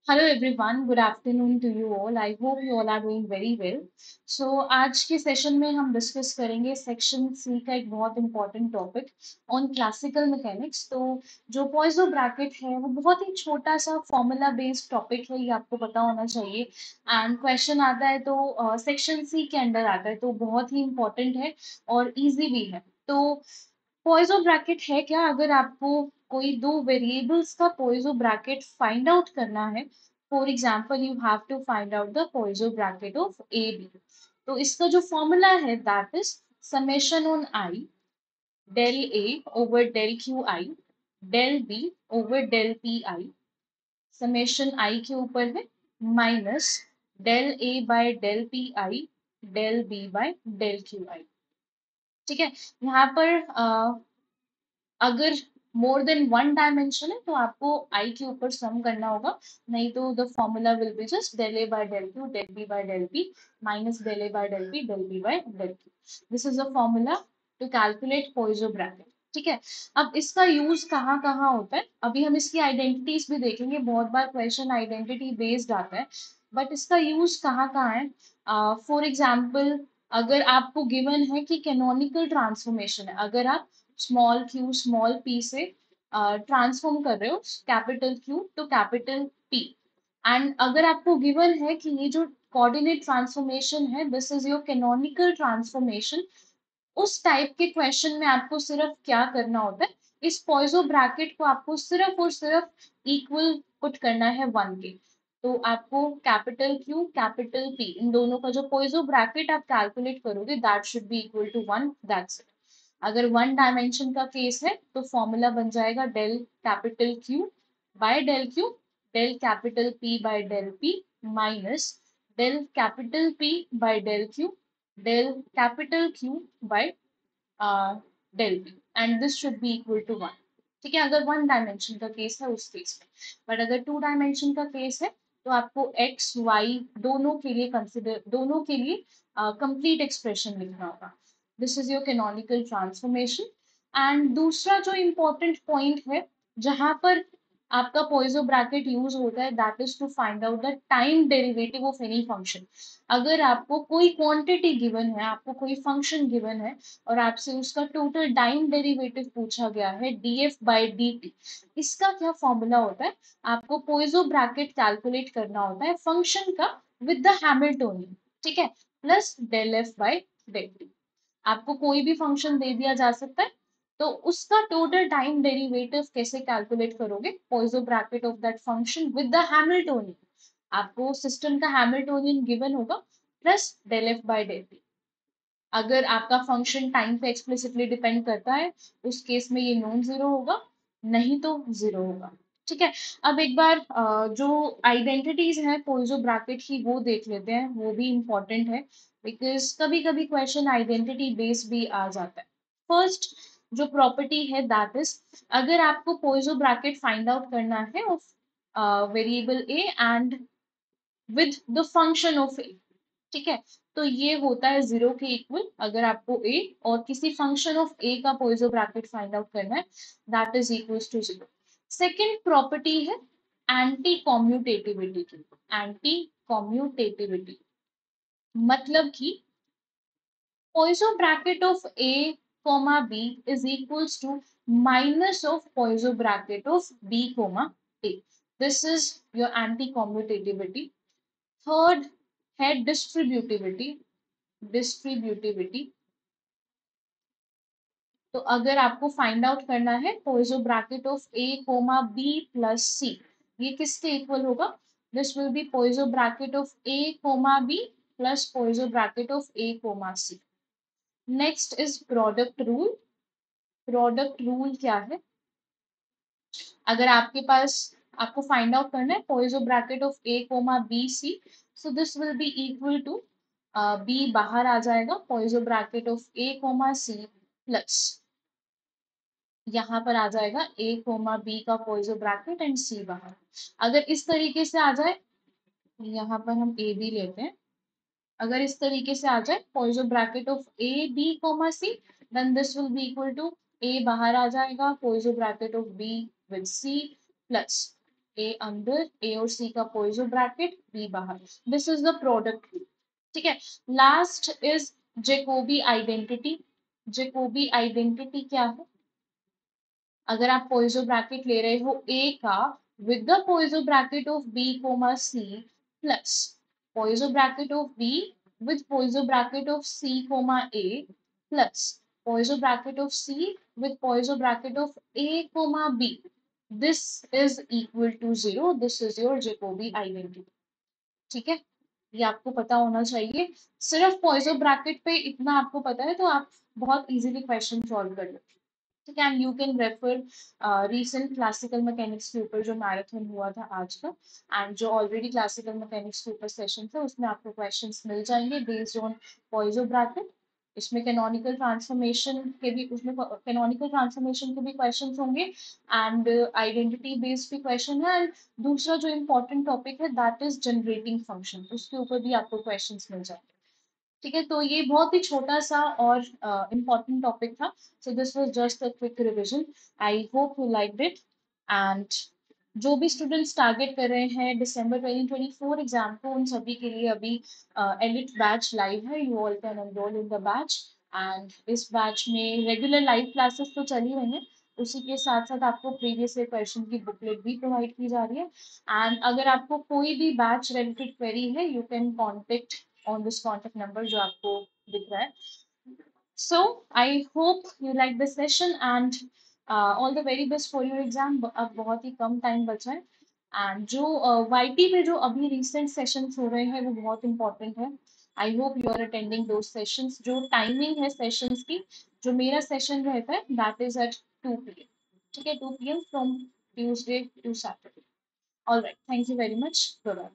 Hello everyone, good afternoon to you all. I hope you all are doing very well. So आज के session में हम discuss करेंगे section C का एक बहुत important topic on classical mechanics. तो जो पॉइजो ब्रैकेट है वो बहुत ही छोटा सा फॉर्मूला बेस्ड टॉपिक है, ये आपको पता होना चाहिए। एंड क्वेश्चन आता है तो सेक्शन सी के अंडर आता है, तो बहुत ही इंपॉर्टेंट है और इजी भी है। तो पॉइजो ब्रैकेट है क्या? अगर आपको कोई दो वेरिएबल्स का पॉइजो ब्रैकेट फाइंड आउट करना है, for example you have to find out the Poisson bracket of A B, तो इसका जो फॉर्मूला है that is summation on I del A over del Q I del B over del P I. Summation I के ऊपर है minus del A by del P I del B by del Q I. ठीक है, यहाँ पर अगर more than one dimension है तो आपको आई के ऊपर सम करना होगा, नहीं तो the formula will be just del A by del Q del B by del P minus del A by del P del B by del Q. This is the formula to calculate Poisson bracket. ठीक है, अब इसका use कहाँ कहाँ होता है, अभी हम इसकी आइडेंटिटीज भी देखेंगे। बहुत बार क्वेश्चन आइडेंटिटी बेस्ड आता है, बट इसका यूज कहाँ कहाँ है? फॉर एग्जाम्पल, अगर आपको गिवन है कि कैनोनिकल ट्रांसफॉर्मेशन है, अगर आप स्मॉल क्यू स्मॉल पी से ट्रांसफॉर्म कर रहे हो capital Q to capital P, and अगर आपको गिवन है कि ये जो कोऑर्डिनेट ट्रांसफॉर्मेशन है this is your canonical transformation, उस टाइप के क्वेश्चन में आपको सिर्फ क्या करना होता है, इस पॉइजो ब्रैकेट को आपको सिर्फ और सिर्फ इक्वल पुट करना है वन के। तो आपको कैपिटल क्यू कैपिटल पी इन दोनों का जो पॉइजो ब्रैकेट आप कैलकुलेट करोगे that should be equal to one, that's it. अगर वन डायमेंशन का केस है तो फॉर्मूला बन जाएगा del capital Q by del Q del capital P by del P minus del capital P by del Q del capital Q by del P, and this should be equal to one. ठीक है, अगर one dimension का case है उस case में। But अगर to dimension का case है तो आपको एक्स वाई दोनों के लिए कंसिडर दोनों के लिए कंप्लीट एक्सप्रेशन लिखना होगा। This is your canonical transformation. And दूसरा जो इम्पोर्टेंट पॉइंट है जहां पर आपका पॉइजो ब्रैकेट यूज होता है that is to find out the time derivative of any function. अगर आपको कोई क्वांटिटी गिवन है, आपको कोई फंक्शन गिवन है और आपसे उसका टोटल टाइम डेरिवेटिव पूछा गया है df बाई dt, इसका क्या फॉर्मूला होता है? आपको पॉइजो ब्रैकेट कैलकुलेट करना होता है फंक्शन का विद द हैमिल्टोनियन। ठीक है, plus del F by del T. आपको कोई भी फंक्शन दे दिया जा सकता है, तो उसका टोटल टाइम डेरिवेटिव कैसे कैलकुलेट करोगे? Poisson bracket of that function with the Hamiltonian. आपको सिस्टम का हैमिल्टोनियन गिवन होगा plus del F by del T. अगर आपका फंक्शन टाइम पे एक्सप्लिसिटली डिपेंड करता है उस केस में ये नॉन जीरो होगा, नहीं तो जीरो होगा। ठीक है, अब एक बार जो आइडेंटिटीज हैं पॉइजो ब्रैकेट की वो देख लेते हैं, वो भी इम्पोर्टेंट है बिकॉज कभी कभी क्वेश्चन आइडेंटिटी बेस्ड भी आ जाता है। फर्स्ट जो प्रॉपर्टी है दैट इज, अगर आपको पॉइजो ब्रैकेट फाइंड आउट करना है of variable A and with the function of A, ठीक है, तो ये होता है जीरो के इक्वल अगर आपको ए और किसी फंक्शन ऑफ ए का पॉइजो ब्रैकेट फाइंड आउट करना है, that is equals to zero. Second property is anti commutativity की। एंटी कॉम्यूटेटिविटी मतलब कि Poisson bracket of A comma B is equals to minus of Poisson bracket of B comma A. This is your anti commutativity. Third है distributivity. Distributivity, तो अगर आपको find out करना है Poisson bracket of A comma B plus C, ये किसके equal होगा? This will be Poisson bracket of A comma B plus Poisson bracket of A comma C. Next is product rule. Product rule क्या है? अगर आपके पास आपको find out करना है Poisson bracket of A comma B C, so this will be equal to B बाहर आ जाएगा, Poisson bracket of A comma C plus यहाँ पर आ जाएगा ए कोमा बी का पॉइजो ब्रैकेट एंड सी बाहर। अगर इस तरीके से आ जाए, यहाँ पर हम ए बी लेते हैं, अगर इस तरीके से आ जाए Poisson bracket of A B comma C, then this will be equal to A बाहर आ जाएगा Poisson bracket of B with C plus A अंदर, ए और सी का पोइजो ब्रैकेट, बी बाहर। This is the product rule. ठीक है। Last is Jacobi identity. Jacobi identity क्या है? अगर आप पोइजो ब्रैकेट ले रहे हो ए का with the Poisson bracket of B comma C plus Poisson bracket of B with Poisson bracket of C comma A plus Poisson bracket of C with Poisson bracket of A comma B, this is equal to zero. This is your Jacobi identity. ठीक है, ये आपको पता होना चाहिए। सिर्फ Poisson bracket पे इतना आपको पता है तो आप बहुत इजीली क्वेश्चन सॉल्व कर लो। ठीक है, and you can refer recent classical mechanics के ऊपर जो मैराथन हुआ था आज का, एंड जो ऑलरेडी क्लासिकल मैकेनिक्स के ऊपर सेशन था उसमें आपको क्वेश्चंस मिल जाएंगे बेस्ड ऑन पॉइजो ब्रैकेट। इसमें कैनोनिकल ट्रांसफॉर्मेशन के भी, उसमें कैनोनिकल ट्रांसफॉर्मेशन के भी क्वेश्चंस होंगे एंड आइडेंटिटी बेस्ड भी क्वेश्चन है, एंड दूसरा जो इम्पोर्टेंट टॉपिक है दैट इज जनरेटिंग फंक्शन, उसके ऊपर भी आपको क्वेश्चंस मिल जाएंगे। ठीक है, तो ये बहुत ही छोटा सा और इम्पोर्टेंट टॉपिक था। So this was just a quick revision. I hope you liked it. And जो भी स्टूडेंट्स टारगेट कर रहे हैं दिसंबर 2024 एग्जाम को, उन सभी के लिए अभी एलिट बैच लाइव है। You all can enrol in the batch. And इस बैच में रेगुलर लाइव क्लासेस तो चल ही रही हैं, उसी के साथ साथ आपको प्रीवियस ईयर क्वेश्चन की बुकलेट भी प्रोवाइड की जा रही है। एंड अगर आपको कोई भी बैच रिलेटेड क्वेरी है, you can contact on this contact number जो आपको दिख रहा है। So I hope you like this session and all the very best for your exam। अब बहुत ही कम टाइम बचा है। एंड जो YT पे जो अभी रिसेंट सेशंस हो रहे हैं वो बहुत इंपॉर्टेंट है। I hope you are attending दो सेशंस। जो टाइमिंग है सेशंस की, जो मेरा सेशन रहता है दैट इज एट 2 PM। ठीक है, 2 PM from Tuesday to Saturday. All right, thank you very much, bye bye.